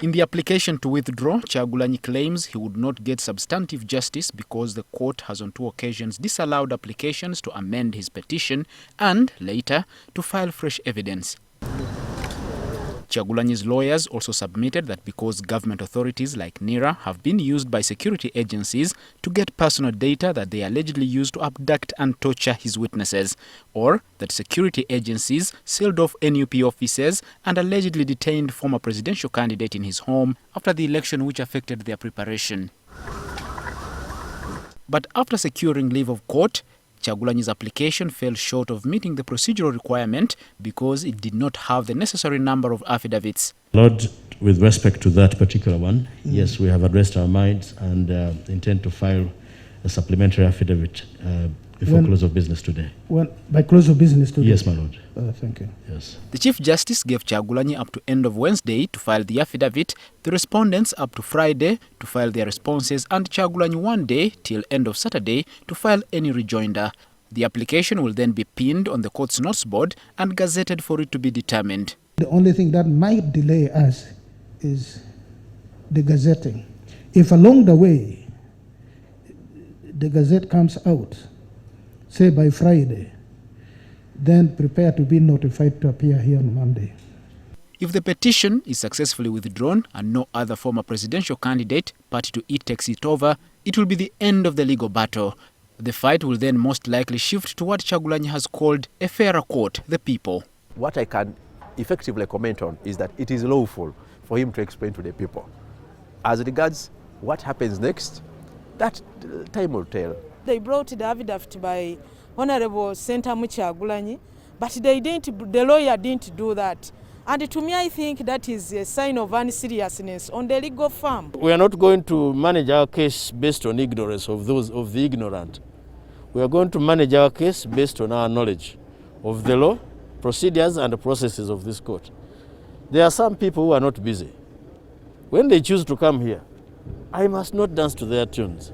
In the application to withdraw, Kyagulanyi claims he would not get substantive justice because the court has on 2 occasions disallowed applications to amend his petition and, later, to file fresh evidence. Kyagulanyi's lawyers also submitted that because government authorities like NIRA have been used by security agencies to get personal data that they allegedly used to abduct and torture his witnesses, or that security agencies sealed off NUP offices and allegedly detained former presidential candidate in his home after the election which affected their preparation. But after securing leave of court, Kyagulanyi's application fell short of meeting the procedural requirement because it did not have the necessary number of affidavits. Lord, with respect to that particular one, yes, we have addressed our minds and intend to file a supplementary affidavit before close of business today. By close of business today? Yes, my Lord. Thank you. Yes. The Chief Justice gave Kyagulanyi up to end of Wednesday to file the affidavit, the respondents up to Friday to file their responses, and Kyagulanyi 1 day till end of Saturday to file any rejoinder. The application will then be pinned on the court's notes board and gazetted for it to be determined. The only thing that might delay us is the gazetting. If along the way the gazette comes out, say by Friday, then prepare to be notified to appear here on Monday. If the petition is successfully withdrawn and no other former presidential candidate party to it takes it over, it will be the end of the legal battle. The fight will then most likely shift to what Kyagulanyi has called a fairer court, the people. What I can effectively comment on is that it is lawful for him to explain to the people. As regards what happens next, that time will tell. They brought the affidavit by Honorable Senator Kyagulanyi, but the lawyer didn't do that. And to me, I think that is a sign of unseriousness on the legal firm. We are not going to manage our case based on ignorance of the ignorant. We are going to manage our case based on our knowledge of the law, procedures and the processes of this court. There are some people who are not busy. When they choose to come here, I must not dance to their tunes.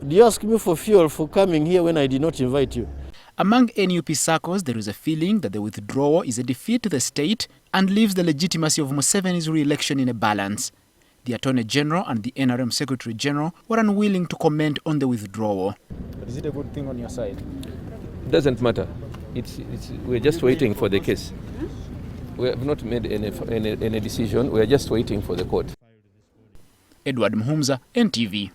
Do you ask me for fuel for coming here when I did not invite you? Among NUP circles, there is a feeling that the withdrawal is a defeat to the state and leaves the legitimacy of Museveni's re-election in a balance. The Attorney General and the NRM Secretary General were unwilling to comment on the withdrawal. Is it a good thing on your side? It doesn't matter. We're just waiting for the case. We have not made any decision. We are just waiting for the court. Edward Mhumza, NTV.